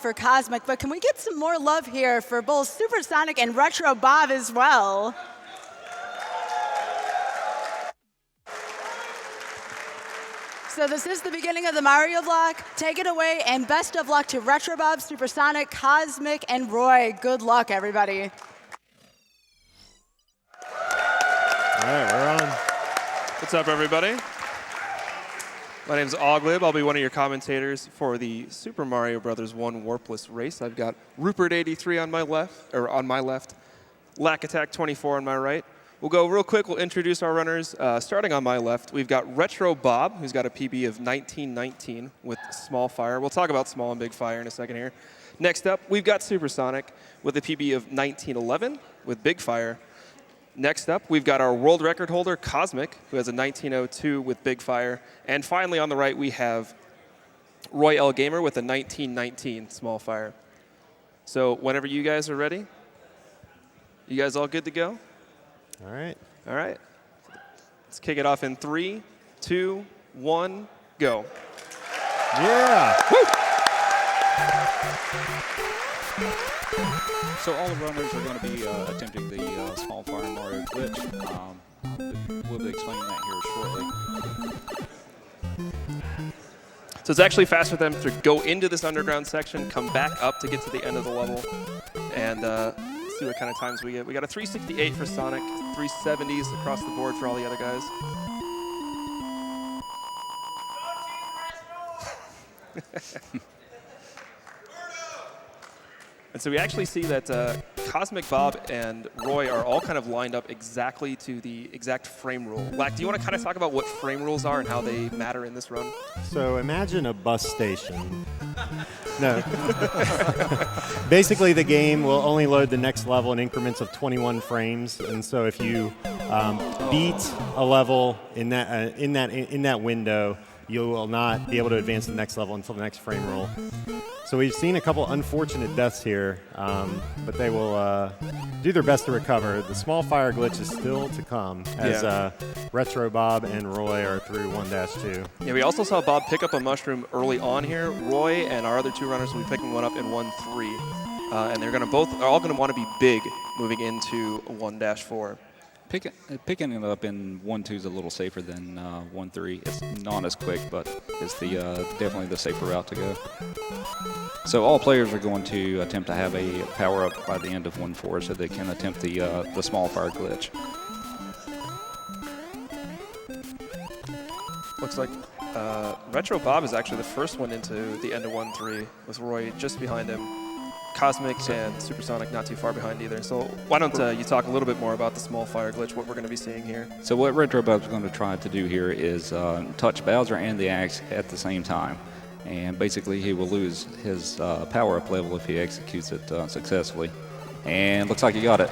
for Kosmic, but can we get some more love here for both SuperSonic and Retro Bob as well? So this is the beginning of the Mario block. Take it away, and best of luck to Retro Bob, SuperSonic, Kosmic, and Roy. Good luck, everybody. All right, we're on. What's up, everybody? My name is Oglib. I'll be one of your commentators for the Super Mario Bros. 1 Warpless race. I've got Rupert83 on my left, Lack Attack 24 on my right. We'll go real quick. We'll introduce our runners. Starting on my left, we've got Retro Bob, who's got a PB of 1919 with Small Fire. We'll talk about Small and Big Fire in a second here. Next up, we've got SuperSonic with a PB of 1911 with Big Fire. Next up, we've got our world record holder, Kosmic, who has a 1902 with Big Fire. And finally, on the right, we have RoyLGamer with a 1919 Small Fire. So whenever you guys are ready, you guys all good to go? All right. All right. Let's kick it off in 3, 2, 1, go. Yeah. Woo! So all the runners are going to be attempting the Small Fire Mario glitch. We'll be explaining that here shortly. So it's actually fast for them to go into this underground section, come back up to get to the end of the level, and see what kind of times we get. We got a 368 for Sonic, 370s across the board for all the other guys. And so we actually see that Kosmic, Bob, and Roy are all kind of lined up exactly to the exact frame rule. Lack, do you want to kind of talk about what frame rules are and how they matter in this run? So imagine a bus station. No. Basically, the game will only load the next level in increments of 21 frames, and so if you beat a level in that window, you will not be able to advance to the next level until the next frame rule. So we've seen a couple unfortunate deaths here, but they will do their best to recover. The Small Fire glitch is still to come as Retro Bob and Roy are through 1-2. Yeah, we also saw Bob pick up a mushroom early on here. Roy and our other two runners will be picking one up in 1-3. And they're all going to want to be big moving into 1-4. Picking it up in 1-2 is a little safer than 1-3. It's not as quick, but it's definitely the safer route to go. So all players are going to attempt to have a power-up by the end of 1-4 so they can attempt the Small Fire glitch. Looks like Retro Bob is actually the first one into the end of 1-3 with Roy just behind him. Cosmic and SuperSonic not too far behind either. So why don't you talk a little bit more about the Small Fire glitch, what we're going to be seeing here? So what Retro Bob's going to try to do here is touch Bowser and the axe at the same time. And basically he will lose his power-up level if he executes it successfully. And looks like he got it.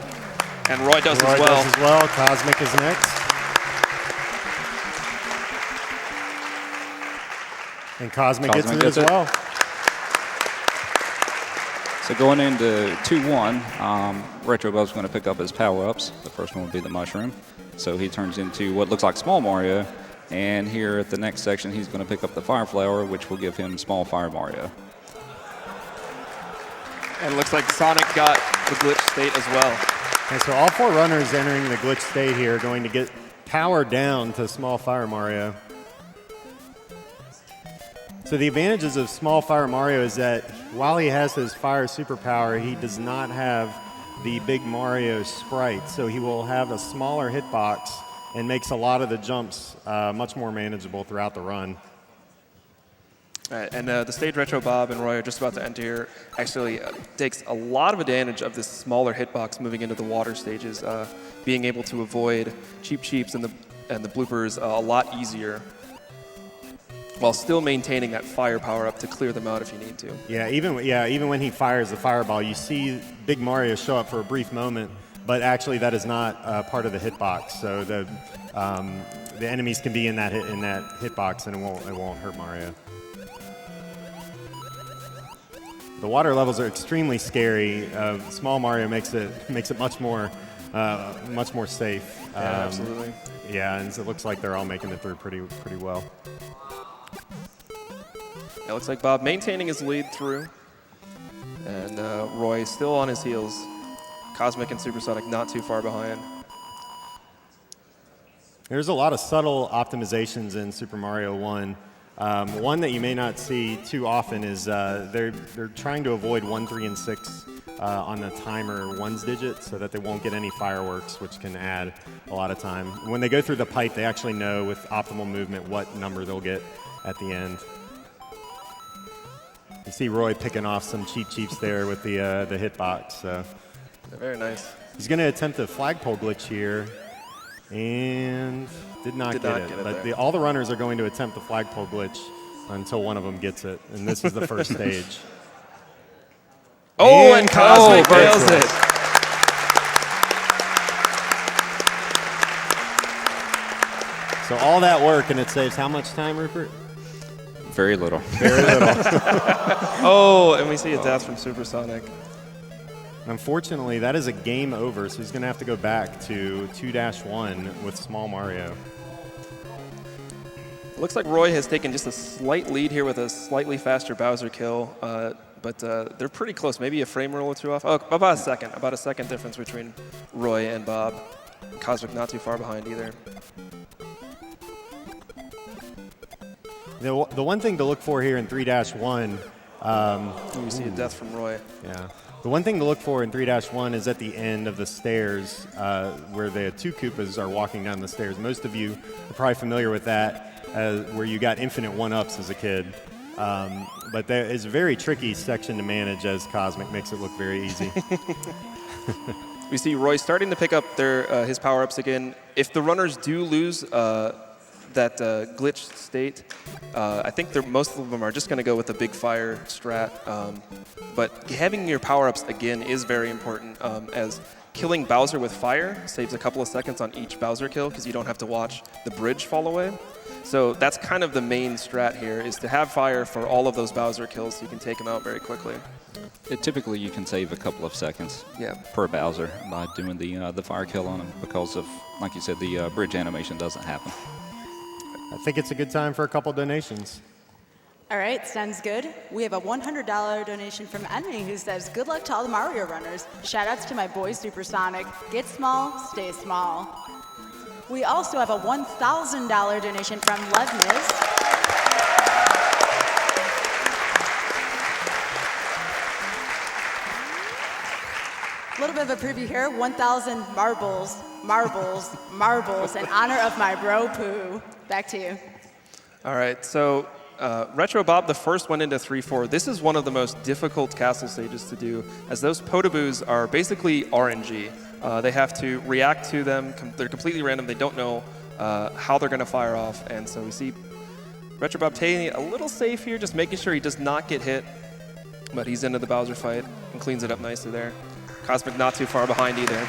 And Roy does Roy as well. does as well. Kosmic is next. And Kosmic gets it as well. So going into 2-1, Retro Bob's going to pick up his power-ups. The first one will be the mushroom. So he turns into what looks like Small Mario. And here at the next section, he's going to pick up the Fire Flower, which will give him Small Fire Mario. And it looks like Sonic got the glitch state as well. And so all four runners entering the glitch state here are going to get power down to Small Fire Mario. So the advantages of Small Fire Mario is that while he has his fire superpower, he does not have the big Mario sprite. So he will have a smaller hitbox and makes a lot of the jumps much more manageable throughout the run. All right, and the stage Retro Bob and Roy are just about to enter here actually takes a lot of advantage of this smaller hitbox moving into the water stages, being able to avoid cheeps and the bloopers a lot easier, while still maintaining that fire power up to clear them out if you need to. Yeah, even when he fires the fireball, you see Big Mario show up for a brief moment, but actually that is not part of the hitbox. So the enemies can be in that hitbox and it won't hurt Mario. The water levels are extremely scary. Small Mario makes it much more safe. Yeah, absolutely. Yeah, and so it looks like they're all making it through pretty well. It looks like Bob maintaining his lead through. Roy still on his heels. Kosmic and SuperSonic not too far behind. There's a lot of subtle optimizations in Super Mario 1. One that you may not see too often is they're trying to avoid 1, 3, and 6 on the timer ones digit so that they won't get any fireworks, which can add a lot of time. When they go through the pipe, they actually know with optimal movement what number they'll get at the end. You see Roy picking off some cheeps there with the hitbox. So. Very nice. He's going to attempt a flagpole glitch here, and did not get it. But all the runners are going to attempt the flagpole glitch until one of them gets it, and this is the first stage. Oh, and Kosmic fails it. So all that work, and it saves how much time, Rupert? Very little. Very little. Oh, and we see a death from SuperSonic. Unfortunately, that is a game over, so he's going to have to go back to 2-1 with Small Mario. Looks like Roy has taken just a slight lead here with a slightly faster Bowser kill, but they're pretty close. Maybe a frame roll or two off. Oh, about a second difference between Roy and Bob. Kosmic not too far behind either. The one thing to look for here in 3-1. We see a death from Roy. Yeah. The one thing to look for in 3-1 is at the end of the stairs where the two Koopas are walking down the stairs. Most of you are probably familiar with that, where you got infinite one-ups as a kid. But that is a very tricky section to manage, as Kosmic makes it look very easy. We see Roy starting to pick up his power-ups again. If the runners do lose that glitched state, I think most of them are just going to go with the big fire strat. But having your power-ups again is very important, as killing Bowser with fire saves a couple of seconds on each Bowser kill because you don't have to watch the bridge fall away. So that's kind of the main strat here, is to have fire for all of those Bowser kills so you can take them out very quickly. Typically, you can save a couple of seconds per Bowser by doing the fire kill on him because of, like you said, the bridge animation doesn't happen. I think it's a good time for a couple donations. All right, sounds good. We have a $100 donation from Emmy who says, good luck to all the Mario runners. Shoutouts to my boy SuperSonic. Get small, stay small. We also have a $1,000 donation from Levniz. A little bit of a preview here, 1,000 marbles in honor of my bro Pooh. Back to you. All right, so Retro Bob, the first one into 3-4. This is one of the most difficult castle stages to do, as those Potaboos are basically RNG. They have to react to them. They're completely random. They don't know how they're going to fire off. And so we see Retro Bob taking it a little safe here, just making sure he does not get hit. But he's into the Bowser fight and cleans it up nicely there. Kosmic not too far behind either.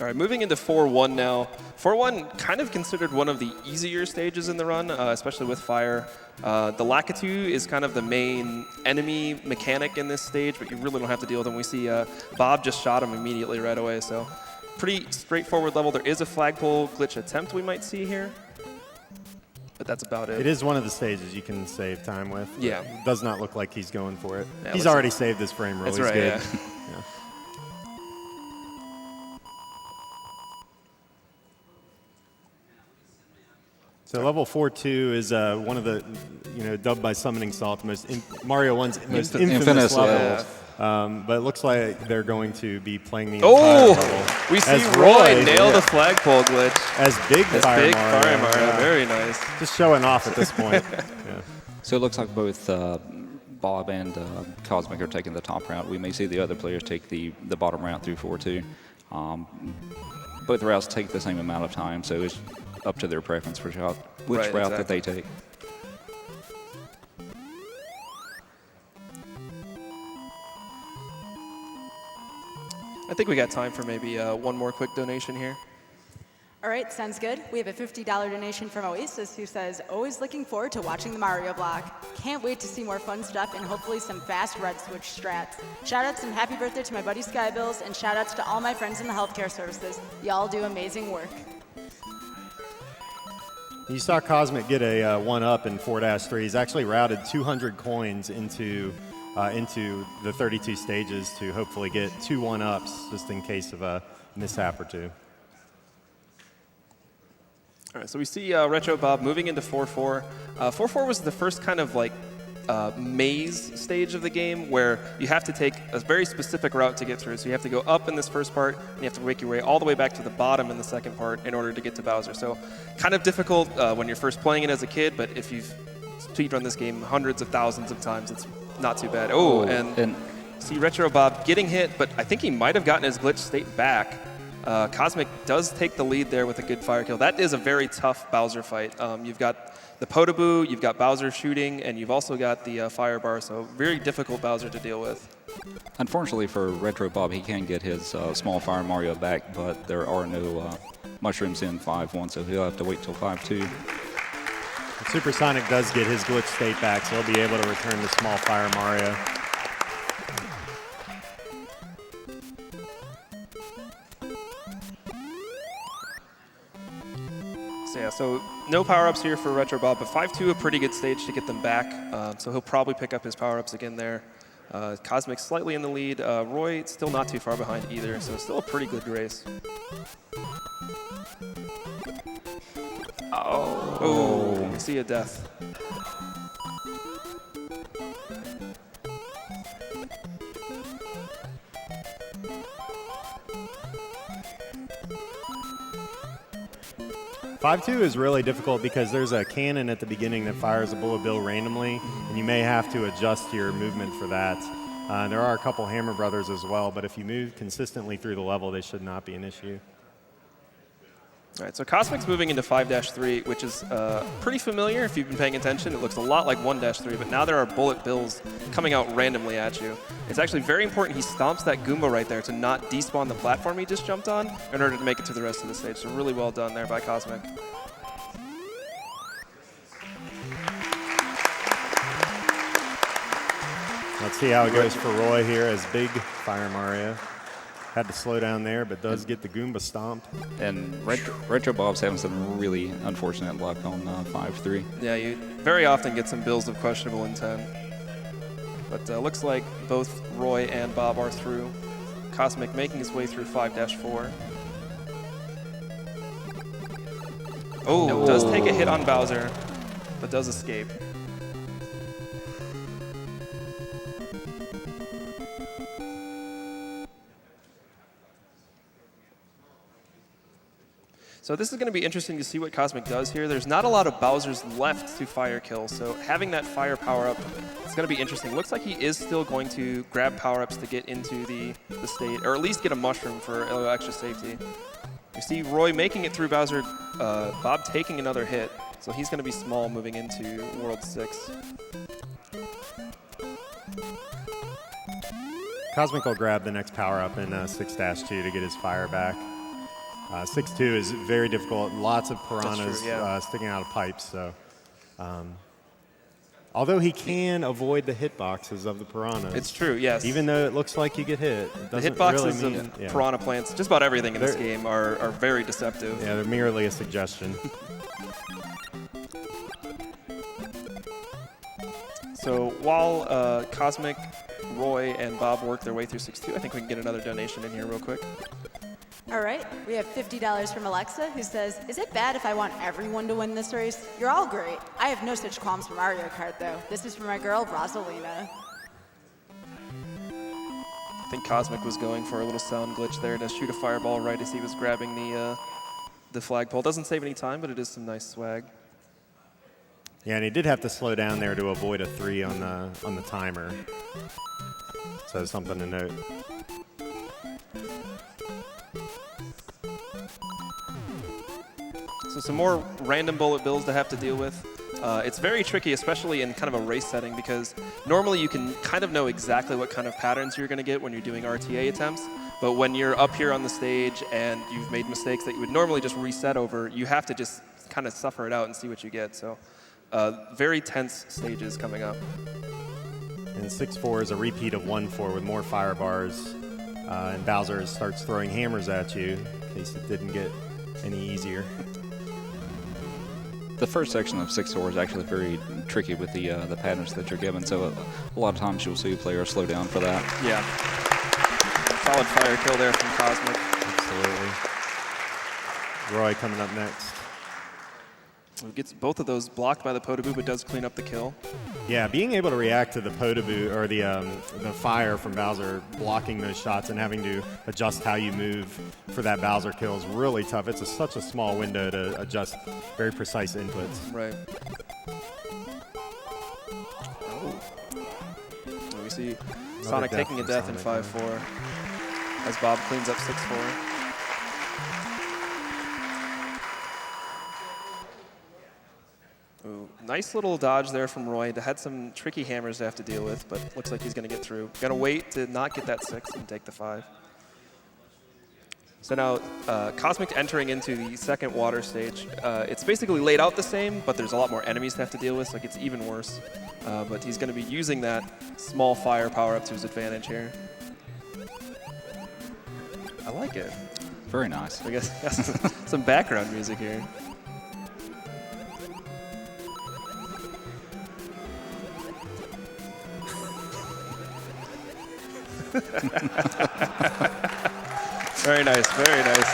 All right, moving into 4-1 now. 4-1 kind of considered one of the easier stages in the run, especially with fire. The Lakitu is kind of the main enemy mechanic in this stage, but you really don't have to deal with him. We see Bob just shot him immediately right away, so pretty straightforward level. There is a flagpole glitch attempt we might see here, but that's about it. It is one of the stages you can save time with. Yeah. It does not look like he's going for it. Yeah, he's already saved this frame roll. That's he's right, good. yeah. Yeah. So level 4-2 is one of the, dubbed by Summoning Salt, Mario 1's most infamous level. Yeah. But it looks like they're going to be playing the entire level. We see Roy nail the flagpole glitch. As Big Fire Mario. Yeah. Very nice. Just showing off at this point. Yeah. So it looks like both Bob and Kosmic are taking the top route. We may see the other players take the bottom route through 4-2. Both routes take the same amount of time, so it's up to their preference for which route that they take. I think we got time for maybe one more quick donation here. All right, sounds good. We have a $50 donation from Oasis who says, always looking forward to watching the Mario block. Can't wait to see more fun stuff and hopefully some fast red switch strats. Shoutouts and happy birthday to my buddy Skybills, and shoutouts to all my friends in the healthcare services. Y'all do amazing work. You saw Kosmic get a 1-up in 4-3. He's actually routed 200 coins into the 32 stages to hopefully get 2 1-ups just in case of a mishap or two. All right, so we see Retro Bob moving into 4-4. 4-4 was the first kind of like maze stage of the game where you have to take a very specific route to get through. So you have to go up in this first part, and you have to make your way all the way back to the bottom in the second part in order to get to Bowser. So kind of difficult when you're first playing it as a kid, but if you've speedrun this game hundreds of thousands of times, it's not too bad. Oh, and see Retro Bob getting hit, but I think he might have gotten his glitch state back. Kosmic does take the lead there with a good fire kill. That is a very tough Bowser fight. You've got the Potaboo, you've got Bowser shooting, and you've also got the fire bar, so very difficult Bowser to deal with. Unfortunately for Retro Bob, he can get his small Fire Mario back, but there are no mushrooms in 5-1, so he'll have to wait till 5-2. SuperSonic does get his glitch state back, so he'll be able to return the small Fire Mario. So yeah, so no power-ups here for Retro Bob, but 5-2, a pretty good stage to get them back. So he'll probably pick up his power-ups again there. Kosmic slightly in the lead. Roy still not too far behind either, so still a pretty good race. Oh, we see a death. $5-2 is really difficult because there's a cannon at the beginning that fires a bullet bill randomly, and you may have to adjust your movement for that. There are a couple Hammer Brothers as well, but if you move consistently through the level, they should not be an issue. All right, so Kosmic's moving into 5-3, which is pretty familiar if you've been paying attention. It looks a lot like 1-3, but now there are bullet bills coming out randomly at you. It's actually very important he stomps that Goomba right there to not despawn the platform he just jumped on in order to make it to the rest of the stage. So really well done there by Kosmic. Let's see how it goes for Roy here as big Fire Mario. Had to slow down there, but does get the Goomba stomped. And Retro Bob's having some really unfortunate luck on 5-3. Yeah, you very often get some bills of questionable intent. But looks like both Roy and Bob are through. Kosmic making his way through 5-4. Oh, does take a hit on Bowser, but does escape. So this is going to be interesting to see what Kosmic does here. There's not a lot of Bowsers left to fire kill, so having that fire power-up is going to be interesting. Looks like he is still going to grab power-ups to get into the state, or at least get a mushroom for a little extra safety. You see Roy making it through Bowser, Bob taking another hit, so he's going to be small moving into World 6. Kosmic will grab the next power-up in 6-2 to get his fire back. 6-2 is very difficult. Lots of piranhas sticking out of pipes. So, although he can avoid the hitboxes of the piranhas. It's true, yes. Even though it looks like you get hit, it the doesn't hitboxes really mean of piranha plants, just about everything in this game are very deceptive. Yeah, they're merely a suggestion. So while Kosmic, Roy, and Bob work their way through 6-2, I think we can get another donation in here real quick. All right, we have $50 from Alexa, who says, is it bad if I want everyone to win this race? You're all great. I have no such qualms for Mario Kart, though. This is for my girl, Rosalina. I think Kosmic was going for a little sound glitch there to shoot a fireball right as he was grabbing the flagpole. Doesn't save any time, but it is some nice swag. Yeah, and he did have to slow down there to avoid a 3 on the timer. So something to note. So some more random bullet bills to have to deal with. It's very tricky, especially in kind of a race setting, because normally you can kind of know exactly what kind of patterns you're going to get when you're doing RTA attempts. But when you're up here on the stage and you've made mistakes that you would normally just reset over, you have to just kind of suffer it out and see what you get. So very tense stages coming up. And 6-4 is a repeat of 1-4 with more fire bars. And Bowser starts throwing hammers at you in case it didn't get any easier. The first section of 6-4 is actually very tricky with the patterns that you're given, so a lot of times you'll see players slow down for that. Yeah. Solid fire kill there from Kosmic. Absolutely. Roy coming up next. Gets both of those blocked by the Podoboo, but does clean up the kill. Yeah, being able to react to the Podoboo or the fire from Bowser blocking those shots and having to adjust how you move for that Bowser kill is really tough. It's such a small window to adjust very precise inputs. Right. Oh. And we see Sonic taking a death in 5-4 as Bob cleans up 6-4. Ooh, nice little dodge there from Roy. Had some tricky hammers to have to deal with, but looks like he's going to get through. Got to wait to not get that 6 and take the 5. So now Kosmic entering into the second water stage. It's basically laid out the same, but there's a lot more enemies to have to deal with, so it gets even worse. But he's going to be using that small fire power up to his advantage here. I like it. Very nice. I guess some background music here. Very nice, very nice.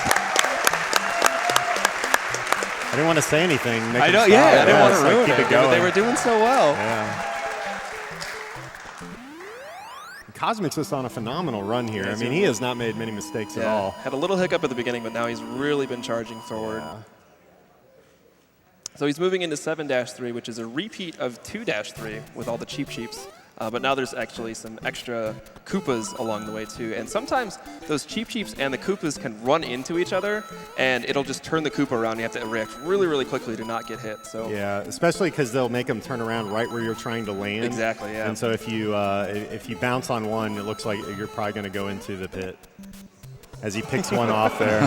I didn't want to say anything. I know, yeah, I didn't want to ruin keep it. it going. They were doing so well. Yeah. Kosmic's just on a phenomenal run here. Yeah, I mean, he has not made many mistakes at all. Had a little hiccup at the beginning, but now he's really been charging forward. Yeah. So he's moving into 7-3, which is a repeat of 2-3 with all the cheap cheeps. But now there's actually some extra Koopas along the way, too. And sometimes those cheap cheeps and the Koopas can run into each other, and it'll just turn the Koopa around. You have to react really, really quickly to not get hit. So yeah, especially because they'll make them turn around right where you're trying to land. Exactly, yeah. And so if you bounce on one, it looks like you're probably going to go into the pit. As he picks one off there.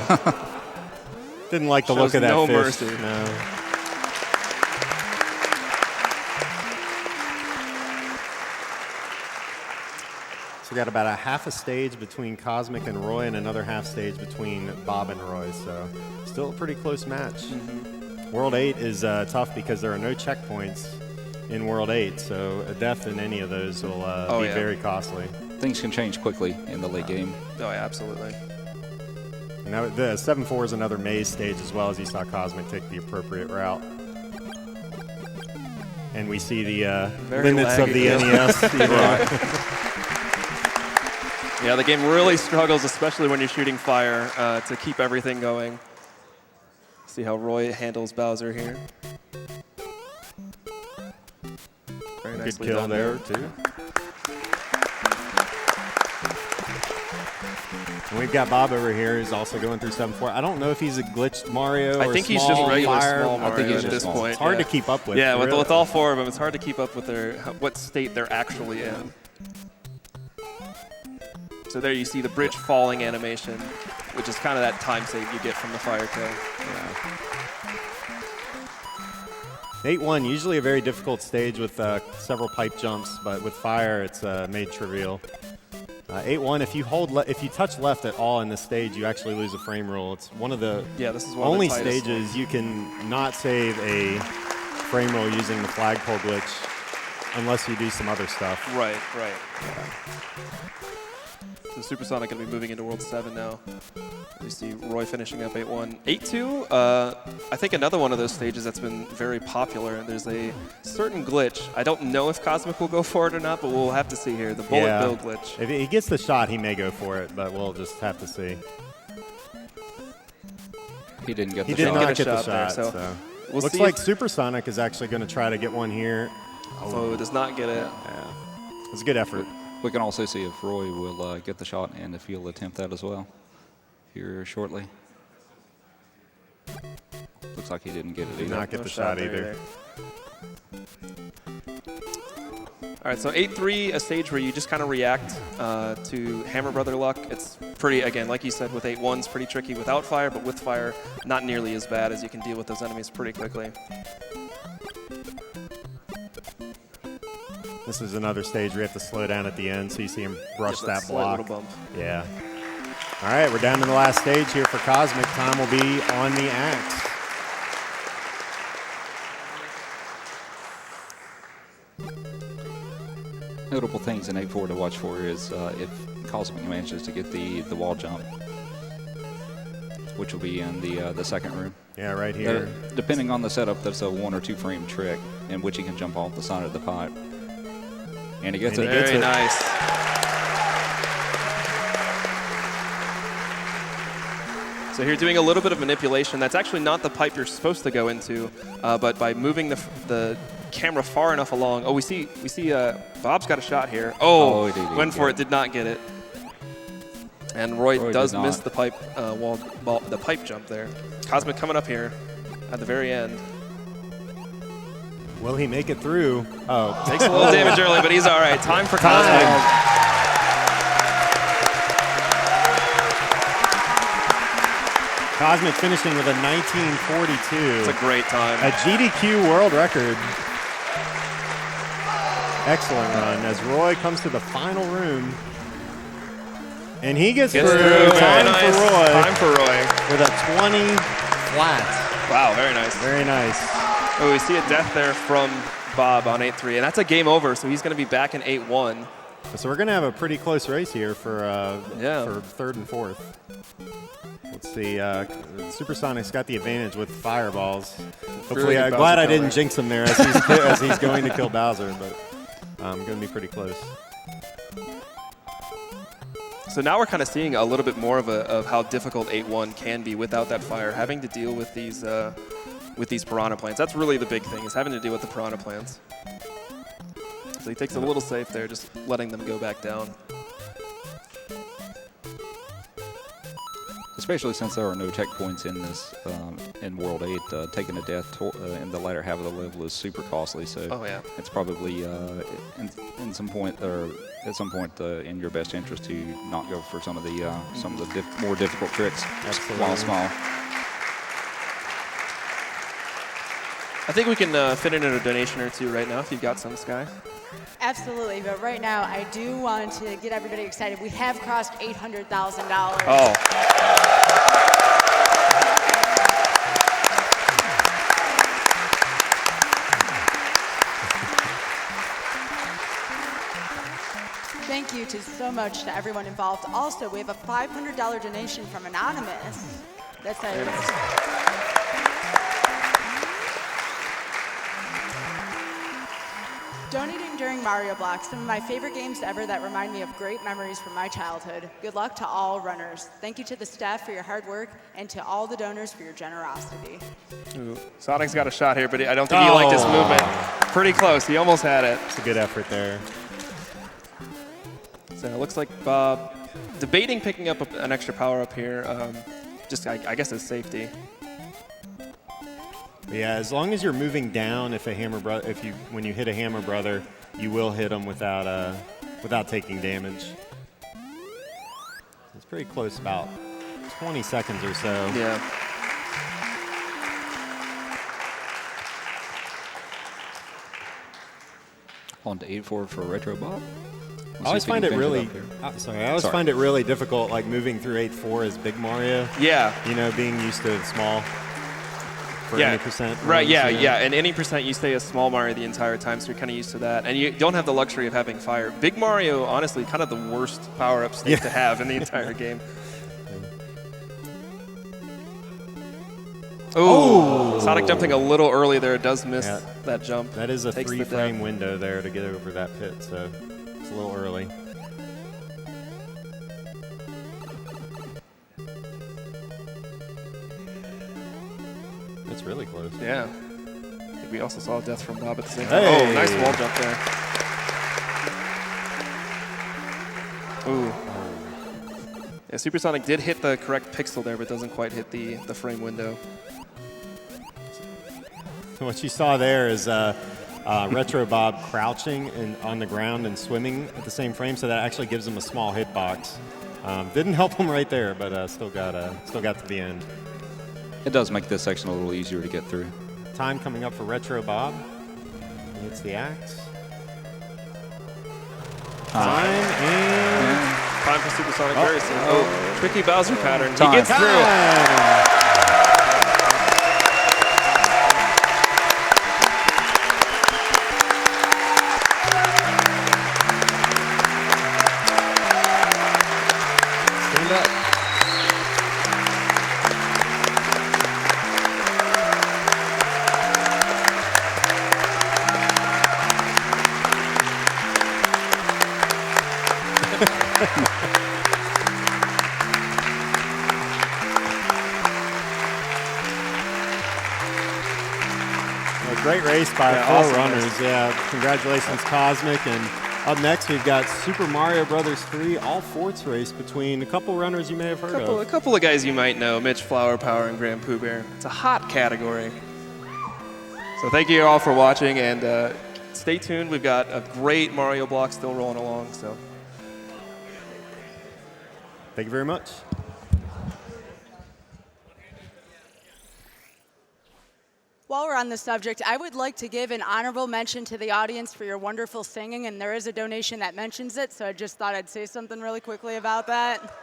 Didn't like the look of that no fish. Mercy. No. We got about a half a stage between Kosmic and Roy and another half stage between Bob and Roy, so still a pretty close match. Mm-hmm. World 8 is tough because there are no checkpoints in World 8, so a death in any of those will be very costly. Things can change quickly in the late game. Oh, yeah, absolutely. And now the 7-4 is another maze stage as well, as you saw Kosmic take the appropriate route. And we see the limits of the NES. Yeah, the game really struggles, especially when you're shooting fire, to keep everything going. See how Roy handles Bowser here. Very Good nicely kill done there, too. And we've got Bob over here who's also going through 7-4. I don't know if he's a glitched Mario or I think he's small just regular fire. small Mario I think he's at just this small. point. It's hard to keep up with. Yeah, really. with all four of them, it's hard to keep up with what state they're actually in. So there you see the bridge falling animation, which is kind of that time save you get from the fire kill. Yeah. 8-1, usually a very difficult stage with several pipe jumps, but with fire, it's made trivial. 8-1, if you touch left at all in this stage, you actually lose a frame rule. It's one of the this is one only of the tightest stages ones. you can not save a frame rule using the flagpole glitch unless you do some other stuff. Right. Yeah. So SuperSonic going to be moving into World 7 now. We see Roy finishing up 8-1. 8-2, I think another one of those stages that's been very popular. And there's a certain glitch. I don't know if Kosmic will go for it or not, but we'll have to see here. The bullet bill glitch. If he gets the shot, he may go for it, but we'll just have to see. He didn't get the He did shot. not get the shot there, shot, so so. we'll Looks see like if- SuperSonic is actually going to try to get one here. Oh, it does not get it. Yeah. It's a good effort. We can also see if Roy will get the shot and if he'll attempt that as well here shortly. Looks like he didn't get it Did either. not get No the shot there either. All right, so 8-3, a stage where you just kind of react to Hammer Brother luck. It's pretty, again, like you said, with 8-1s, pretty tricky without fire, but with fire, not nearly as bad as you can deal with those enemies pretty quickly. This is another stage where you have to slow down at the end, so you see him brush that slight block. little bump. Yeah. All right, we're down to the last stage here for Kosmic. Time will be on the axe. Notable things in 8-4 to watch for is if Kosmic manages to get the wall jump, which will be in the second room. Yeah, right here. Depending on the setup, that's a 1 or 2 frame trick in which he can jump off the side of the pipe. And he gets it. Very nice. So here doing a little bit of manipulation. That's actually not the pipe you're supposed to go into, but by moving the camera far enough along. Oh, we see Bob's got a shot here. Oh, went for it, did not get it. And Roy does miss the pipe the pipe jump there. Kosmic coming up here at the very end. Will he make it through? Oh. Takes a little damage early, but he's all right. Time for Kosmic. Kosmic finishing with a 1942. It's a great time. A GDQ world record. Excellent run as Roy comes to the final room. And he gets through. Time for Roy. Time for Roy. With a 20 flat. Wow, very nice. Very nice. Oh, we see a death there from Bob on 8-3, and that's a game over, so he's going to be back in 8-1. So we're going to have a pretty close race here for third and fourth. Let's see. SuperSonic's got the advantage with fireballs. Hopefully, I'm glad I didn't jinx him there as he's going to kill Bowser, but going to be pretty close. So now we're kind of seeing a little bit more of how difficult 8-1 can be without that fire, having to deal with these piranha plants. That's really the big thing, is having to deal with the piranha plants. So he takes a little safe there, just letting them go back down. Especially since there are no checkpoints in this in World 8, taking a death in the latter half of the level is super costly. So it's probably at some point in your best interest to not go for some of the more difficult tricks while small. I think we can fit in a donation or two right now if you've got some, Sky. Absolutely, but right now I do want to get everybody excited. We have crossed $800,000. Oh. Thank you so much to everyone involved. Also, we have a $500 donation from Anonymous. That says, donating during Mario Block, some of my favorite games ever that remind me of great memories from my childhood. Good luck to all runners. Thank you to the staff for your hard work and to all the donors for your generosity. Ooh. Sonic's got a shot here, but I don't think he liked his movement. Pretty close. He almost had it. It's a good effort there. So it looks like Bob debating picking up an extra power up here, just I guess as safety. Yeah, as long as you're moving down, when you hit a Hammer Brother, you will hit them without taking damage. It's pretty close, about 20 seconds or so. Yeah. On to 8-4 for Retro Bob. I always find it really find it really difficult, like moving through 8-4 as Big Mario. Yeah. You know, being used to small. For any percent. Right, yeah. And any percent you stay a small Mario the entire time, so you're kind of used to that. And you don't have the luxury of having fire. Big Mario, honestly, kind of the worst power-up state to have in the entire game. Oh! Sonic jumping a little early there does miss that jump. That is a 3-frame window there to get over that pit, so it's a little early. It's really close. Yeah. I think we also saw a death from Bob at the same time. Hey. Oh, nice wall jump there. Ooh. Yeah, SuperSonic did hit the correct pixel there, but doesn't quite hit the frame window. So what you saw there is Retro Bob crouching on the ground and swimming at the same frame, so that actually gives him a small hitbox. Didn't help him right there, but still got to the end. It does make this section a little easier to get through. Time coming up for Retro Bob. It's the axe. Time and Time for Supersonic Burst. Oh, tricky Bowser pattern. Time. He gets through it. stand up. A great race by four awesome runners. race. Yeah, congratulations, Kosmic. And up next, we've got Super Mario Brothers 3 all forts race between a couple runners you may have heard A of. couple of guys you might know, Mitch Flower Power and Grand Pooh Bear. It's a hot category. So thank you all for watching, and stay tuned. We've got a great Mario block still rolling along. So Thank you very much. While we're on the subject, I would like to give an honorable mention to the audience for your wonderful singing, and there is a donation that mentions it, so I just thought I'd say something really quickly about that.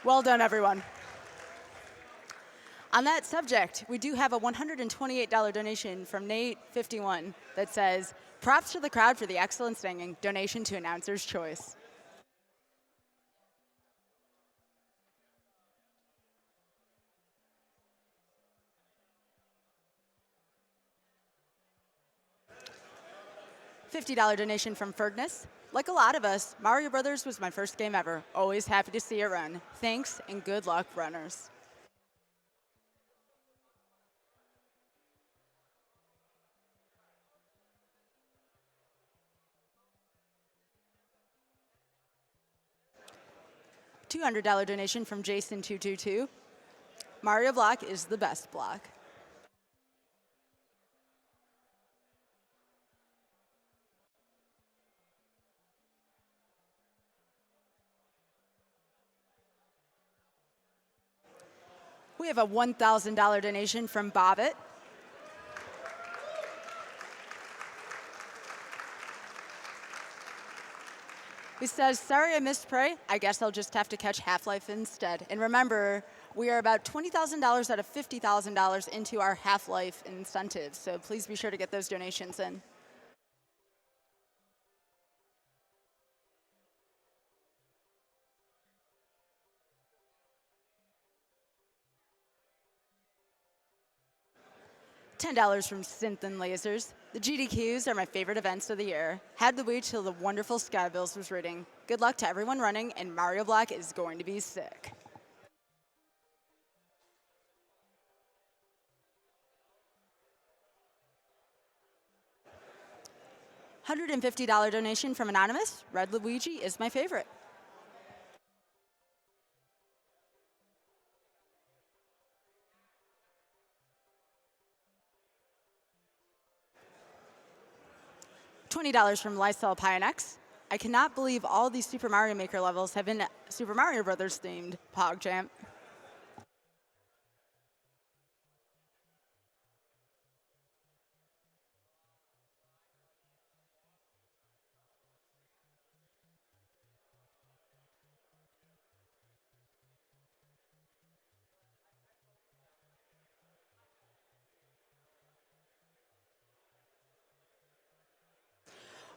Well done, everyone. On that subject, we do have a $128 donation from Nate51 that says, "Props to the crowd for the excellent singing. Donation to Announcer's Choice." $50 donation from Fergness. Like a lot of us, Mario Brothers was my first game ever. Always happy to see it run. Thanks and good luck, runners. $200 donation from Jason222. Mario block is the best block. We have a $1,000 donation from Bobbitt. He says, "Sorry I missed Prey. I guess I'll just have to catch Half-Life instead." And remember, we are about $20,000 out of $50,000 into our Half-Life incentives, so please be sure to get those donations in. $10 from Synth and Lasers. The GDQs are my favorite events of the year. Had the wait till the wonderful Skybills was reading. Good luck to everyone running, and Mario Block is going to be sick. $150 donation from Anonymous. Red Luigi is my favorite. $20 from Lysol Pionex. I cannot believe all these Super Mario Maker levels have been Super Mario Brothers themed. PogChamp.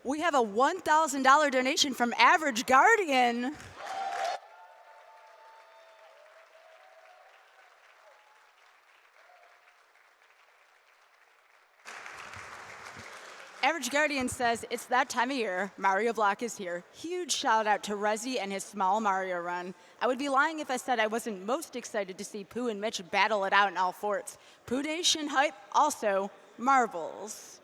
We have a $1,000 donation from Average Guardian. Average Guardian says, "It's that time of year. Mario Block is here. Huge shout out to Rezi and his small Mario run. I would be lying if I said I wasn't most excited to see Pooh and Mitch battle it out in all forts. Pooh Nation hype, also marbles."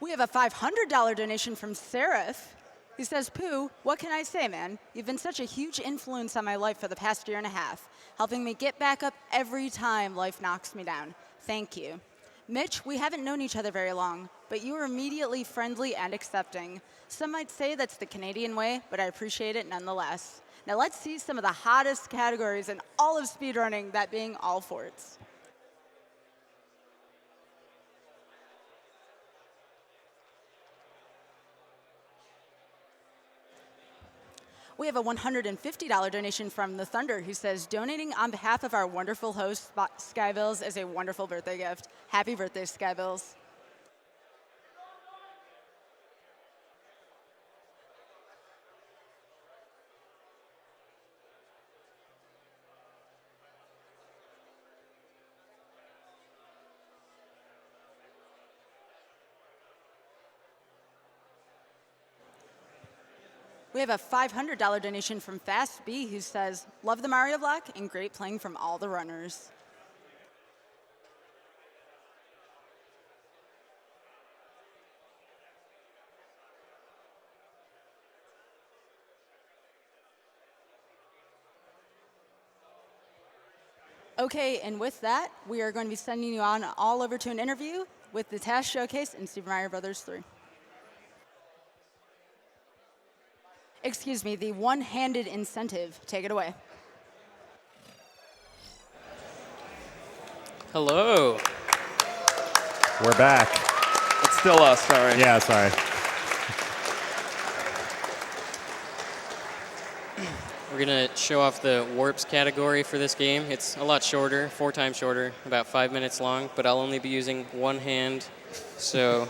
We have a $500 donation from Seraph. He says, Pooh, what can I say, man? You've been such a huge influence on my life for the past year and a half, helping me get back up every time life knocks me down. Thank you. Mitch, we haven't known each other very long, but you were immediately friendly and accepting. Some might say that's the Canadian way, but I appreciate it nonetheless. Now let's see some of the hottest categories in all of speedrunning, that being all forts. We have a $150 donation from The Thunder, who says, donating on behalf of our wonderful host, Skybills, is a wonderful birthday gift. Happy birthday, Skybills. We have a $500 donation from Fast B, who says, love the Mario block and great playing from all the runners. Okay, and with that, we are going to be sending you on all over to an interview with the Task Showcase in Super Mario Bros. 3. Excuse me, the one-handed incentive. Take it away. Hello. We're back. It's still us, sorry. Yeah, sorry. We're going to show off the warps category for this game. It's a lot shorter, 4 times shorter, about 5 minutes long, but I'll only be using one hand. So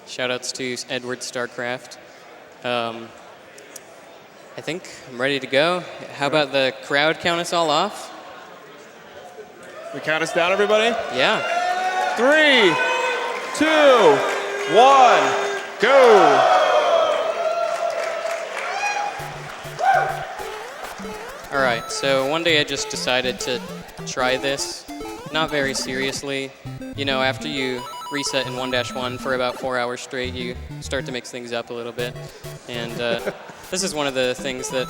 shout-outs to Edward Starcraft. I think I'm ready to go. How about the crowd count us all off? We count us down, everybody? Yeah. 3, 2, 1, go! All right, so one day I just decided to try this, not very seriously. You know, after you reset in 1-1 for about 4 hours straight, you start to mix things up a little bit. And this is one of the things that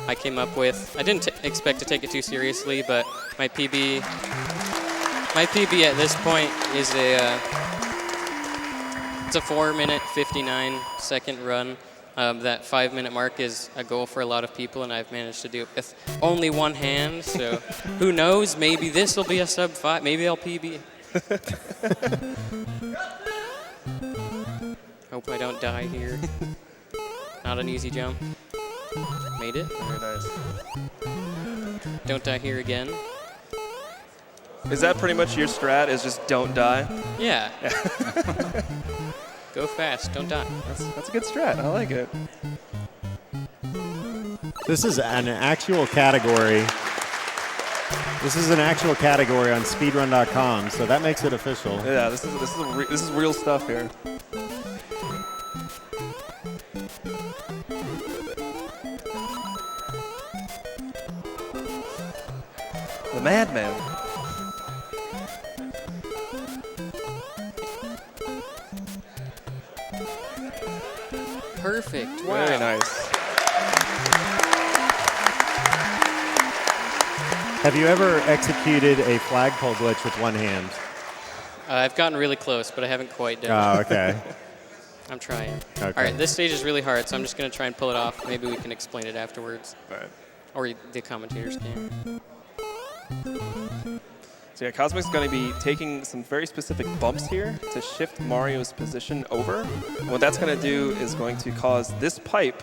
I came up with. I didn't expect to take it too seriously, but my PB at this point is it's a 4-minute, 59-second run. That 5-minute mark is a goal for a lot of people, and I've managed to do it with only one hand. So who knows? Maybe this will be a sub 5. Maybe I'll PB. Hope I don't die here. Not an easy jump. Made it. Very nice. Don't die here again. Is that pretty much your strat, is just don't die? Yeah. Go fast, don't die. That's a good strat, I like it. This is an actual category. This is an actual category on speedrun.com, so that makes it official. Yeah, this is real stuff here. The Madman. Perfect. Wow. Very nice. Have you ever executed a flagpole glitch with one hand? I've gotten really close, but I haven't quite done Oh, it. okay. I'm trying. Okay. All right, this stage is really hard, so I'm just going to try and pull it off. Maybe we can explain it afterwards. All right. Or the commentators can. So yeah, Kosmic's going to be taking some very specific bumps here to shift Mario's position over. And what that's going to do is going to cause this pipe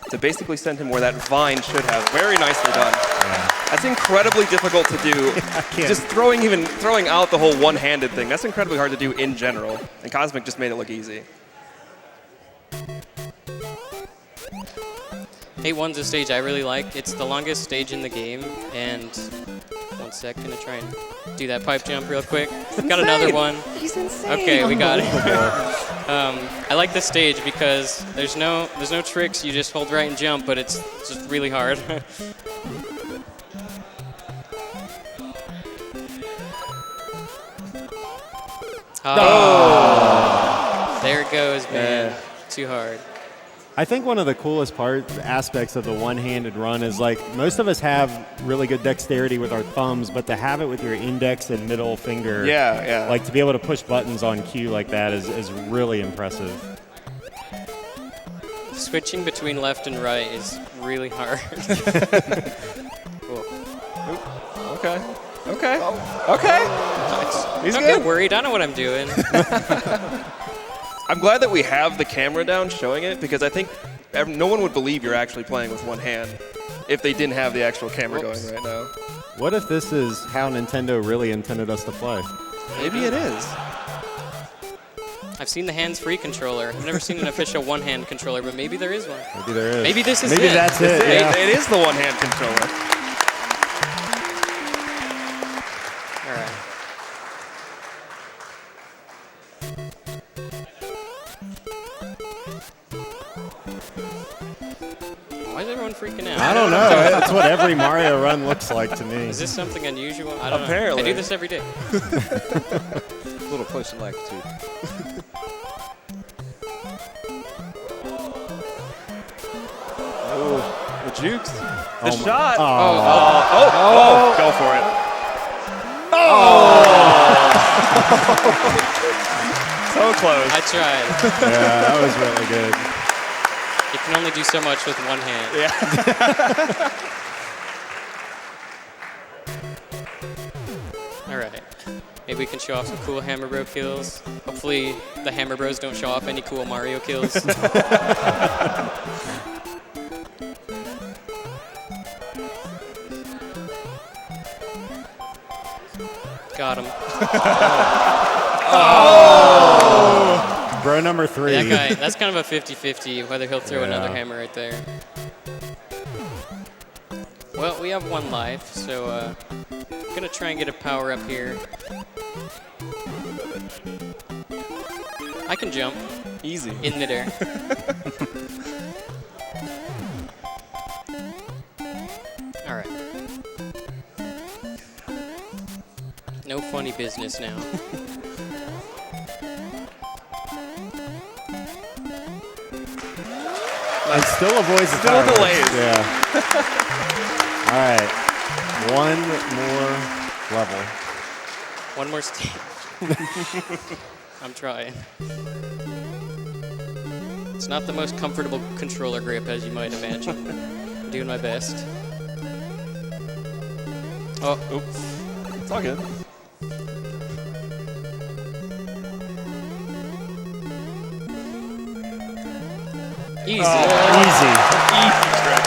to basically send him where that vine should have. Very nicely done. Yeah. That's incredibly difficult to do. Just throwing out the whole one-handed thing. That's incredibly hard to do in general. And Kosmic just made it look easy. 8-1's a stage I really like. It's the longest stage in the game, and 1 sec, gonna try and do that pipe jump real quick. Got another one. He's insane. Okay, we got it. I like this stage because there's no tricks. You just hold right and jump, but it's just really hard. Oh, there it goes, man. Too hard. I think one of the coolest aspects of the one-handed run is like most of us have really good dexterity with our thumbs, but to have it with your index and middle finger, like to be able to push buttons on cue like that is really impressive. Switching between left and right is really hard. Cool. Okay. Okay. Okay. He's Don't good. get worried. I know what I'm doing. I'm glad that we have the camera down showing it, because I think no one would believe you're actually playing with one hand if they didn't have the actual camera going right now. What if this is how Nintendo really intended us to play? Maybe it is. I've seen the hands-free controller. I've never seen an official one-hand controller, but maybe there is one. Maybe there is. Maybe this is Maybe it. that's it. Yeah. It is the one-hand controller. All right. Why is everyone freaking out? I don't know. That's what every Mario run looks like to me. Is this something unusual? I don't know. Apparently. I do this every day. A little close to latitude. Oh, the jukes. The Oh, shot. oh. Go for it. So close. I tried. Yeah, that was really good. You can only do so much with one hand. Yeah. All right. Maybe we can show off some cool Hammer Bro kills. Hopefully the Hammer Bros don't show off any cool Mario kills. Got him. Bro number 3. That guy, that's kind of a 50-50 whether he'll throw another Yeah. hammer right there. Well, we have one life, so I'm gonna try and get a power up here. I can jump Easy. in midair. All right. No funny business now. It still avoids the Still power. delays. Yeah. All right. One more level. One more stage. I'm trying. It's not the most comfortable controller grip, as you might imagine. I'm doing my best. Oh, Oops. It's all good. easy. Easy. Easy trick.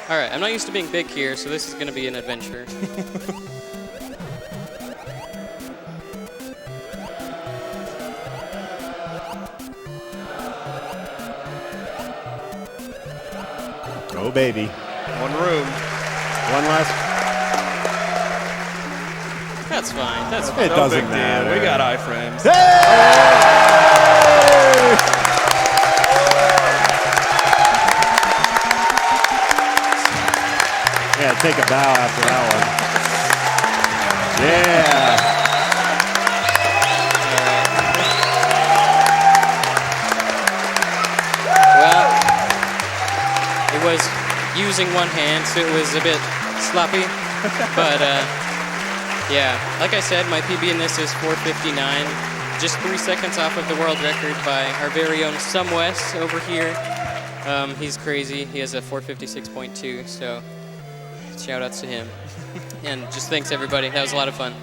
All right, I'm not used to being big here, so this is going to be an adventure. Oh, baby. One room. One last. That's fine. That's fine. It No doesn't big deal. matter. We got iframes. Yeah, take a bow after that one. Yeah. Well, it was using one hand, so it was a bit sloppy. But yeah, like I said, my PB in this is 4:59, just 3 seconds off of the world record by our very own Wes over here. He's crazy. He has a 4:56.2, so shout outs to him. And just thanks everybody. That was a lot of fun.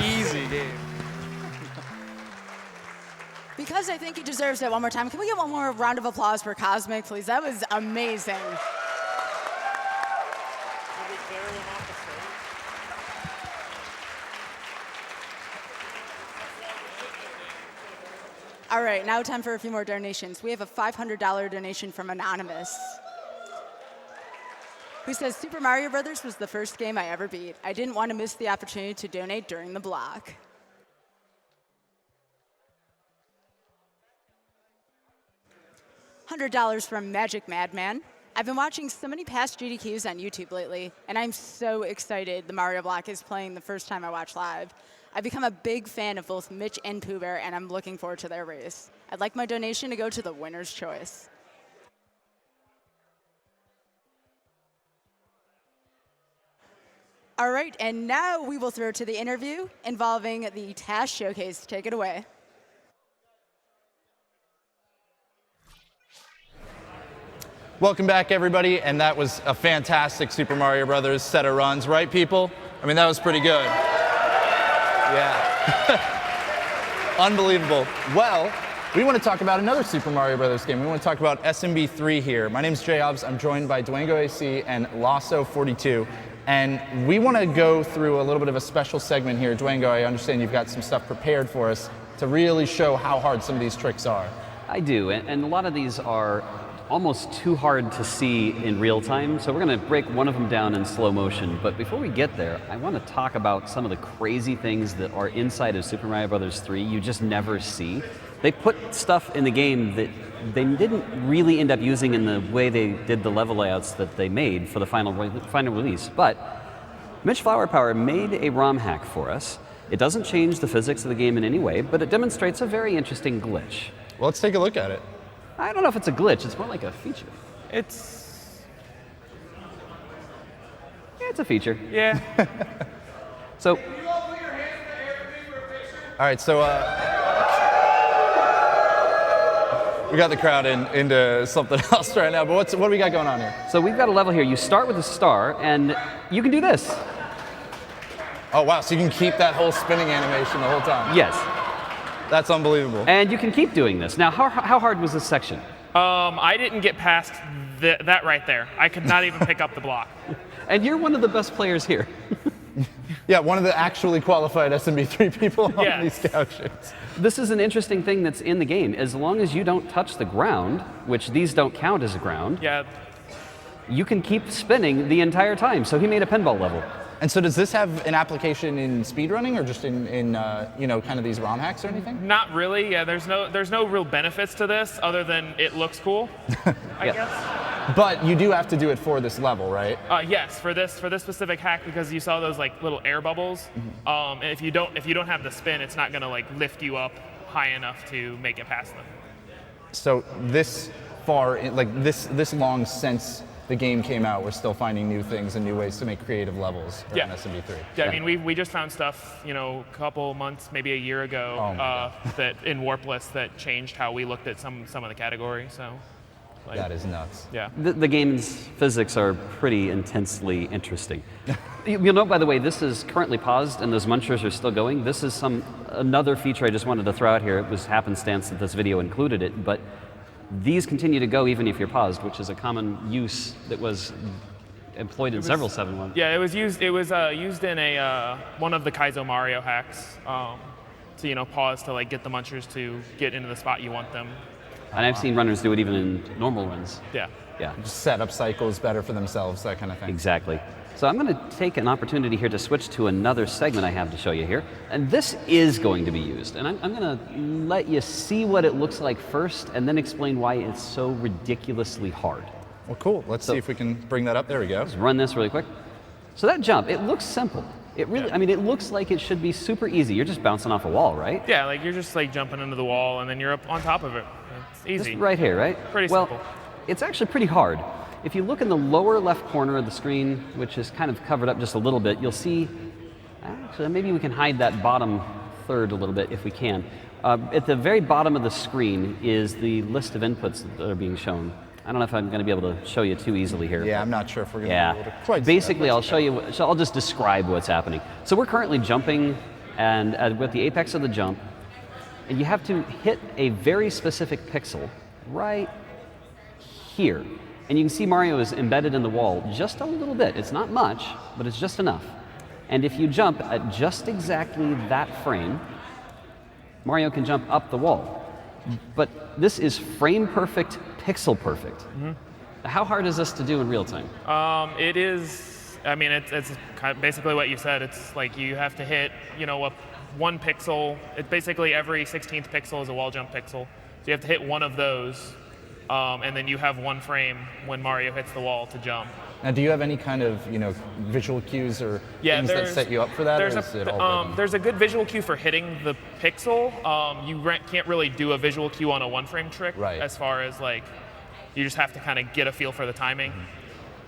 Easy game. Because I think he deserves it one more time, can we get one more round of applause for Kosmic, please? That was amazing. All right, now time for a few more donations. We have a $500 donation from Anonymous, who says, Super Mario Brothers was the first game I ever beat. I didn't want to miss the opportunity to donate during the block. $100 from Magic Madman. I've been watching so many past GDQs on YouTube lately, and I'm so excited the Mario block is playing the first time I watch live. I've become a big fan of both Mitch and Pooh Bear, and I'm looking forward to their race. I'd like my donation to go to the winner's choice. All right, and now we will throw to the interview involving the Task Showcase. Take it away. Welcome back, everybody, and that was a fantastic Super Mario Brothers set of runs, right, people? I mean, that was pretty good. Yeah. Unbelievable. Well, we want to talk about another Super Mario Brothers game. We want to talk about SMB3 here. My name's Jay Hobbs. I'm joined by Dwango AC and Lasso42. And we want to go through a little bit of a special segment here. Dwango, I understand you've got some stuff prepared for us to really show how hard some of these tricks are. I do, and a lot of these are almost too hard to see in real time, so we're going to break one of them down in slow motion. But before we get there, I want to talk about some of the crazy things that are inside of Super Mario Bros. 3 you just never see. They put stuff in the game that they didn't really end up using in the way they did the level layouts that they made for the final release. But Mitch Flowerpower made a ROM hack for us. It doesn't change the physics of the game in any way, but it demonstrates a very interesting glitch. Well, let's take a look at it. I don't know if it's a glitch, it's more like a feature. It's a feature. Yeah. So, all right, so we got the crowd into something else right now, but what do we got going on here? So we've got a level here. You start with a star, and you can do this. Oh, wow, so you can keep that whole spinning animation the whole time? Yes. That's unbelievable. And you can keep doing this. Now, how hard was this section? I didn't get past that right there. I could not even pick up the block. And you're one of the best players here. Yeah, one of the actually qualified SMB3 people on Yes. these couches. This is an interesting thing that's in the game. As long as you don't touch the ground, which these don't count as a ground, Yeah. you can keep spinning the entire time. So he made a pinball level. And so does this have an application in speedrunning or just in you know, kind of these ROM hacks or anything? Not really. Yeah. There's no real benefits to this other than it looks cool. I guess. But you do have to do it for this level, right? Yes. For this specific hack, because you saw those like little air bubbles. And if you don't have the spin, it's not gonna like lift you up high enough to make it past them. So this far, like this long since the game came out, we're still finding new things and new ways to make creative levels around SMB3. Yeah, I mean, we just found stuff, you know, a couple months, maybe a year ago, that in Warpless that changed how we looked at some of the categories. So, like, That is nuts. yeah. The game's physics are pretty intensely interesting. You'll note, by the way, this is currently paused and those munchers are still going. This is another feature I just wanted to throw out here. It was happenstance that this video included it, but these continue to go even if you're paused, which is a common use that was employed in several 7.1. Yeah, it was used in a one of the Kaizo Mario hacks to pause to like get the munchers to get into the spot you want them. And I've seen runners do it even in normal runs. Yeah. Yeah, Just set up cycles better for themselves, that kind of thing. exactly. So I'm going to take an opportunity here to switch to another segment I have to show you here. And this is going to be used. And I'm going to let you see what it looks like first and then explain why it's so ridiculously hard. Well, cool. Let's see if we can bring that up. There we go. Let's run this really quick. So that jump, it looks simple. It really, I mean, it looks like it should be super easy. You're just bouncing off a wall, right? Yeah, like you're just like jumping into the wall and then you're up on top of it. It's easy. Just right here, right? Pretty well, simple. It's actually pretty hard. If you look in the lower left corner of the screen, which is kind of covered up just a little bit, you'll see, actually maybe we can hide that bottom third a little bit if we can. At the very bottom of the screen is the list of inputs that are being shown. I don't know if I'm going to be able to show you too easily here. Yeah, I'm not sure if we're going to be able to quite Basically, see that. I'll show you, so I'll just describe what's happening. So we're currently jumping and with the apex of the jump, and you have to hit a very specific pixel right here. And you can see Mario is embedded in the wall just a little bit. It's not much, but it's just enough. And if you jump at just exactly that frame, Mario can jump up the wall. But this is frame perfect, pixel perfect. Mm-hmm. How hard is this to do in real time? It is, I mean, it's kind of basically what you said. It's like you have to hit, one pixel. It's basically every 16th pixel is a wall jump pixel. So you have to hit one of those and then you have 1 frame when Mario hits the wall to jump. Now, do you have any kind of visual cues or things that set you up for that? There's a good visual cue for hitting the pixel. You can't really do a visual cue on a 1 frame trick, as far as like you just have to kind of get a feel for the timing.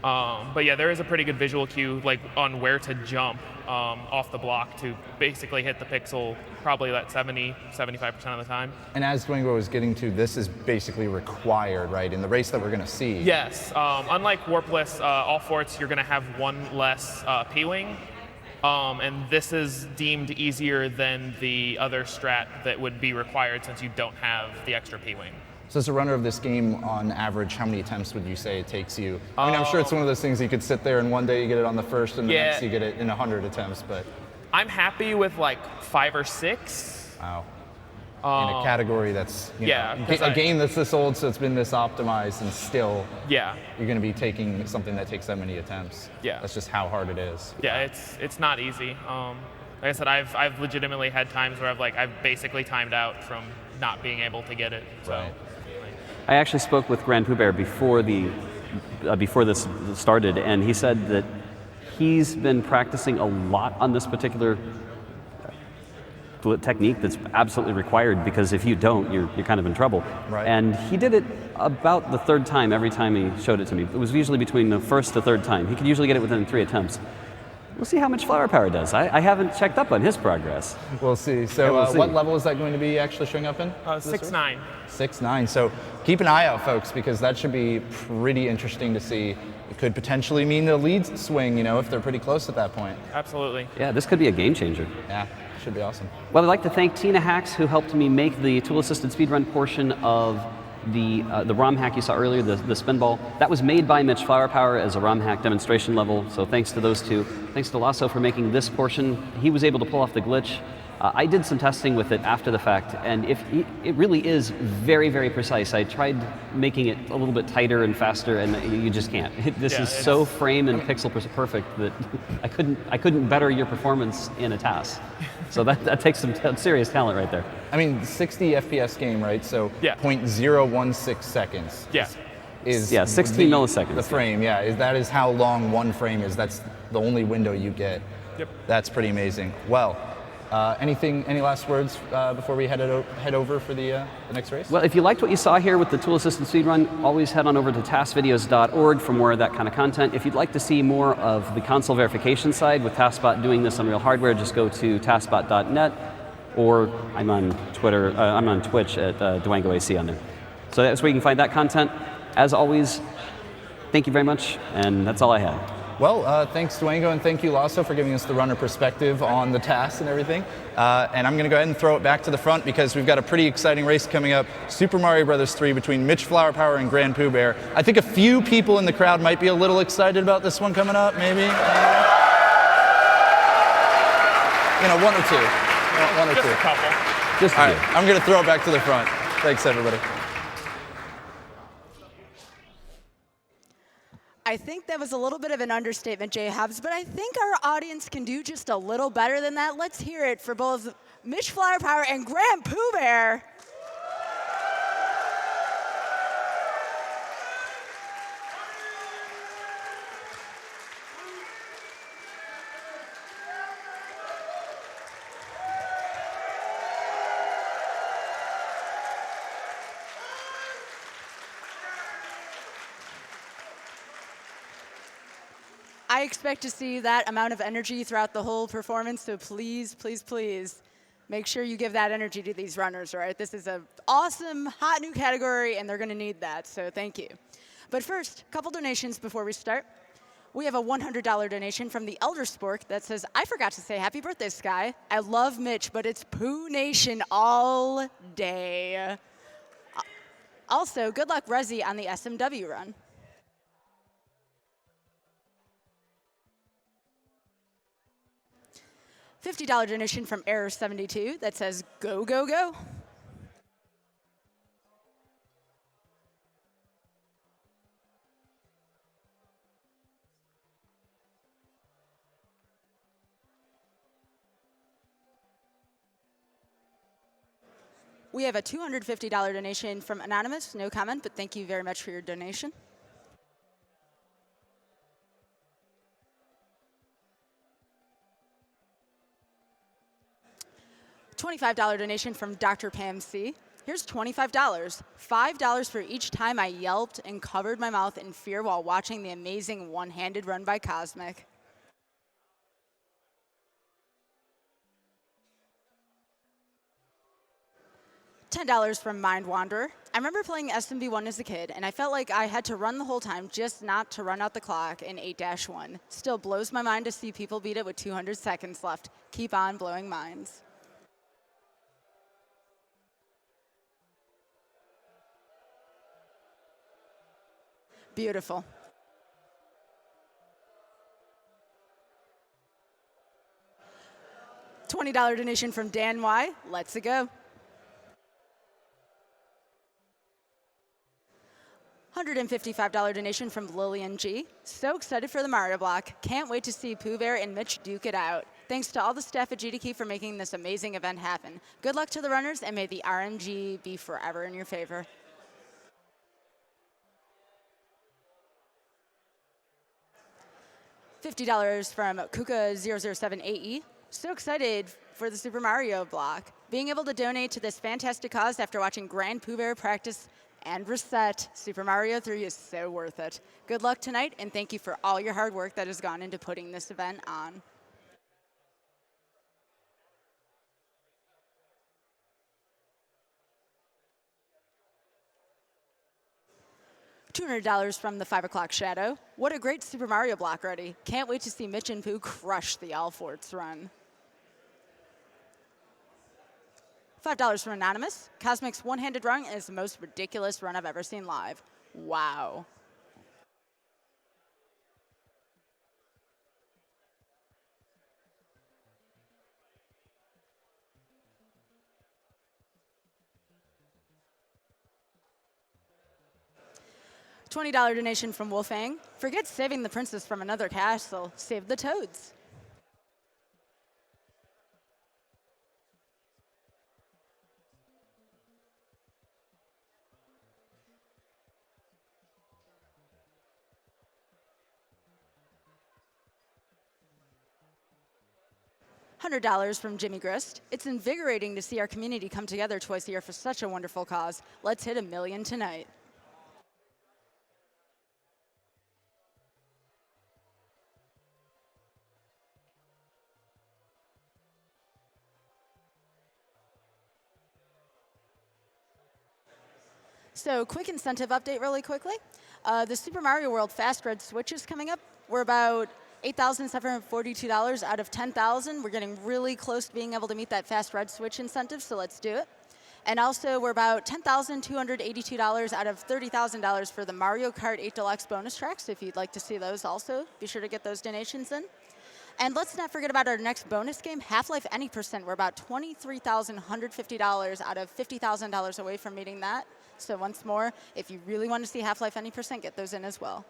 But yeah, there is a pretty good visual cue like on where to jump off the block to basically hit the pixel probably that 70-75% of the time. And as Dwango was getting to, this is basically required, right, in the race that we're going to see. Yes. Unlike Warpless, all forts, you're going to have 1 less P-Wing. And this is deemed easier than the other strat that would be required since you don't have the extra P-Wing. So as a runner of this game, on average, how many attempts would you say it takes you? I mean, I'm sure it's one of those things you could sit there and one day you get it on the first and the next you get it in 100 attempts, but... I'm happy with like 5 or 6. Wow. In a category that's, a game that's this old, so it's been this optimized, and still you're going to be taking something that takes that many attempts. Yeah. That's just how hard it is. Yeah, it's not easy. Like I said, I've legitimately had times where I've basically timed out from not being able to get it. So. Right. I actually spoke with Grand Pooh Bear before this started, and he said that he's been practicing a lot on this particular technique that's absolutely required, because if you don't, you're kind of in trouble. Right. And he did it about the 3rd time every time he showed it to me. It was usually between the 1st to 3rd time. He could usually get it within 3 attempts. We'll see how much flower power does. I haven't checked up on his progress. We'll see. So what level is that going to be actually showing up in? 6-9. 6-9. So keep an eye out, folks, because that should be pretty interesting to see. It could potentially mean the lead swing, if they're pretty close at that point. Absolutely. Yeah, this could be a game changer. Yeah, should be awesome. Well, I'd like to thank Tina Hacks, who helped me make the tool-assisted speedrun portion of the ROM hack you saw earlier, the spinball. That was made by Mitch Flowerpower as a ROM hack demonstration level, so thanks to those two. Thanks to Lasso for making this portion. He was able to pull off the glitch. I did some testing with it after the fact, and it really is very, very precise. I tried making it a little bit tighter and faster, and you just can't. This is so frame and pixel perfect that I couldn't better your performance in a task. So that takes some serious talent right there. I mean, 60 FPS game, right? So 0.016 seconds. Yeah. Is 16 milliseconds. The frame, that is how long 1 frame is. That's the only window you get. Yep. That's pretty amazing. Well, any last words before we head over for the next race? Well, if you liked what you saw here with the Tool Assisted Speedrun, always head on over to taskvideos.org for more of that kind of content. If you'd like to see more of the console verification side with TaskBot doing this on real hardware, just go to taskbot.net, or I'm on Twitter. I'm on Twitch at DwangoAC on there. So that's where you can find that content. As always, thank you very much, and that's all I had. Well, thanks Dwango, and thank you Lasso for giving us the runner perspective on the tasks and everything. And I'm going to go ahead and throw it back to the front because we've got a pretty exciting race coming up. Super Mario Bros. 3 between Mitch Flowerpower and Grand Pooh Bear. I think a few people in the crowd might be a little excited about this one coming up, maybe. 1 or 2. 1 or 2. Just a couple. Just all right, I'm going to throw it back to the front. Thanks, everybody. I think that was a little bit of an understatement, Jay Hobbs, but I think our audience can do just a little better than that. Let's hear it for both Mitch Flowerpower and Grand Pooh Bear. I expect to see that amount of energy throughout the whole performance, so please, please, please, make sure you give that energy to these runners, all right? This is an awesome, hot new category, and they're going to need that, so thank you. But first, a couple donations before we start. We have a $100 donation from the Elder Spork that says, I forgot to say happy birthday, Sky. I love Mitch, but it's Pooh Nation all day. Also, good luck, Rezi, on the SMW run. $50 donation from Error72 that says, go, go, go. We have a $250 donation from Anonymous. No comment, but thank you very much for your donation. $25 donation from Dr. Pam C. Here's $25. $5 for each time I yelped and covered my mouth in fear while watching the amazing one-handed run by Kosmic. $10 from Mind Wanderer. I remember playing SMB1 as a kid, and I felt like I had to run the whole time just not to run out the clock in 8-1. Still blows my mind to see people beat it with 200 seconds left. Keep on blowing minds. Beautiful. $20 donation from Dan Y. Let's go. $155 donation from Lillian G. So excited for the Mario block. Can't wait to see Pooh Bear and Mitch duke it out. Thanks to all the staff at GDQ for making this amazing event happen. Good luck to the runners, and may the RNG be forever in your favor. $50 from Kuka0078E. So excited for the Super Mario block. Being able to donate to this fantastic cause after watching Grand Pooh Bear practice and reset Super Mario 3 is so worth it. Good luck tonight, and thank you for all your hard work that has gone into putting this event on. $200 from the 5 o'clock shadow. What a great Super Mario block ready. Can't wait to see Mitch and Pooh crush the All Forts run. $5 from Anonymous. Kosmic's one-handed run is the most ridiculous run I've ever seen live. Wow. $20 donation from Wolfang. Forget saving the princess from another castle. Save the toads. $100 from Jimmy Grist. It's invigorating to see our community come together twice a year for such a wonderful cause. Let's hit 1 million tonight. So quick incentive update really quickly. The Super Mario World Fast Red Switch is coming up. We're about $8,742 out of 10,000. We're getting really close to being able to meet that Fast Red Switch incentive, so let's do it. And also, we're about $10,282 out of $30,000 for the Mario Kart 8 Deluxe bonus tracks. If you'd like to see those also, be sure to get those donations in. And let's not forget about our next bonus game, Half-Life Any Percent. We're about $23,150 out of $50,000 away from meeting that. So once more, if you really want to see Half-Life Any Percent, get those in as well.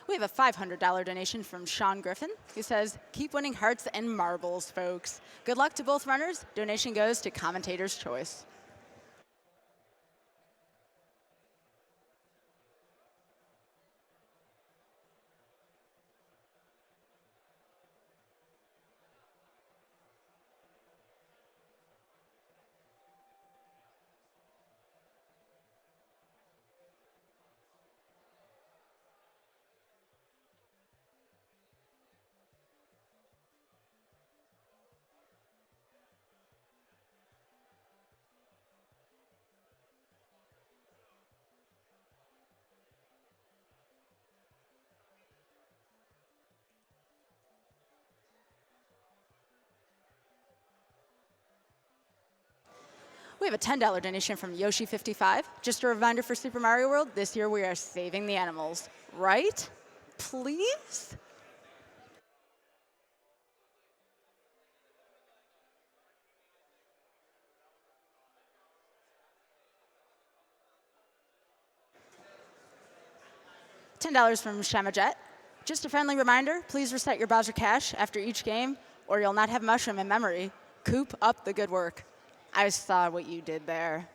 We have a $500 donation from Sean Griffin, who says, keep winning hearts and marbles, folks. Good luck to both runners. Donation goes to Commentator's Choice. We have a $10 donation from Yoshi55. Just a reminder for Super Mario World, this year we are saving the animals. Right? Please? $10 $10 from Shamajet. Just a friendly reminder, please reset your browser cache after each game, or you'll not have Mushroom in memory. Coop up the good work. I saw what you did there.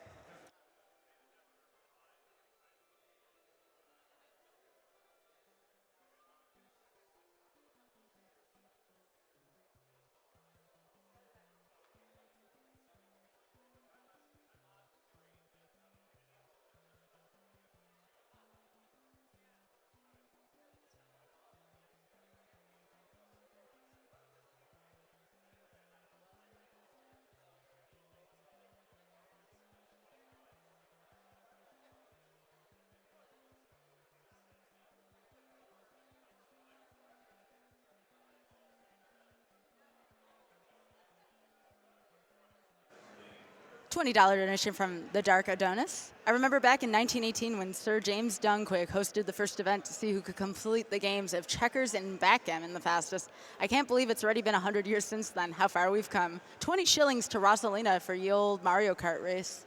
$20 donation from the Dark Adonis. I remember back in 1918 when Sir James Dunquick hosted the first event to see who could complete the games of checkers and backgammon the fastest. I can't believe it's already been 100 years since then, how far we've come. 20 shillings to Rosalina for ye old Mario Kart race.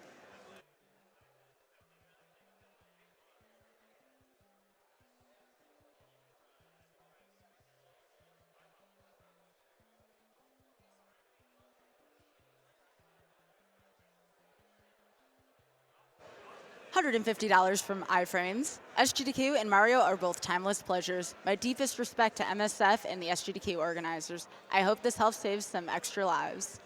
$150 from iFrames. SGDQ and Mario are both timeless pleasures. My deepest respect to MSF and the SGDQ organizers. I hope this helps save some extra lives.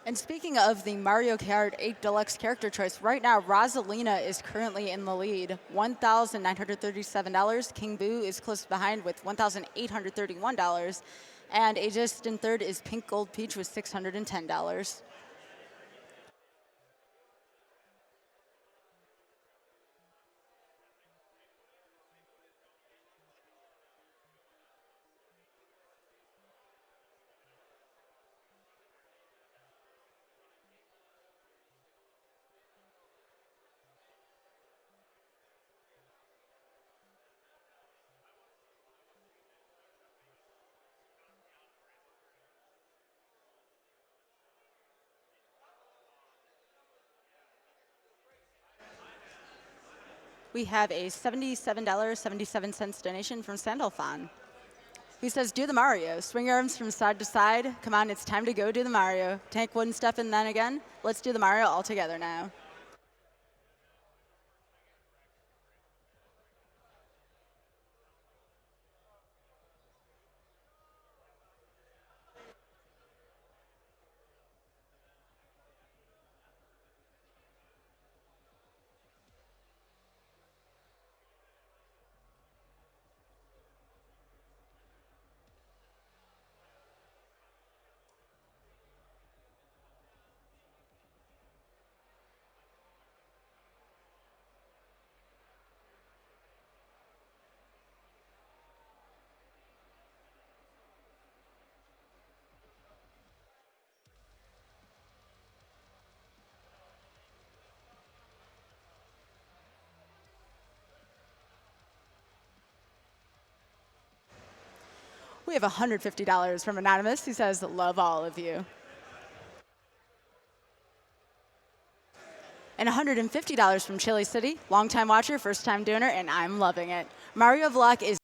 And speaking of the Mario Kart 8 Deluxe character choice, right now Rosalina is currently in the lead, $1,937. King Boo is close behind with $1,831. And a distant third is Pink Gold Peach with $610. We have a $77.77 donation from Sandalphon. He says, do the Mario. Swing your arms from side to side. Come on, it's time to go do the Mario. Tank one step and then again. Let's do the Mario all together now. We have $150 from Anonymous. He says, love all of you. And $150 from Chili City, longtime watcher, first time donor, and I'm loving it. Mario Vlog is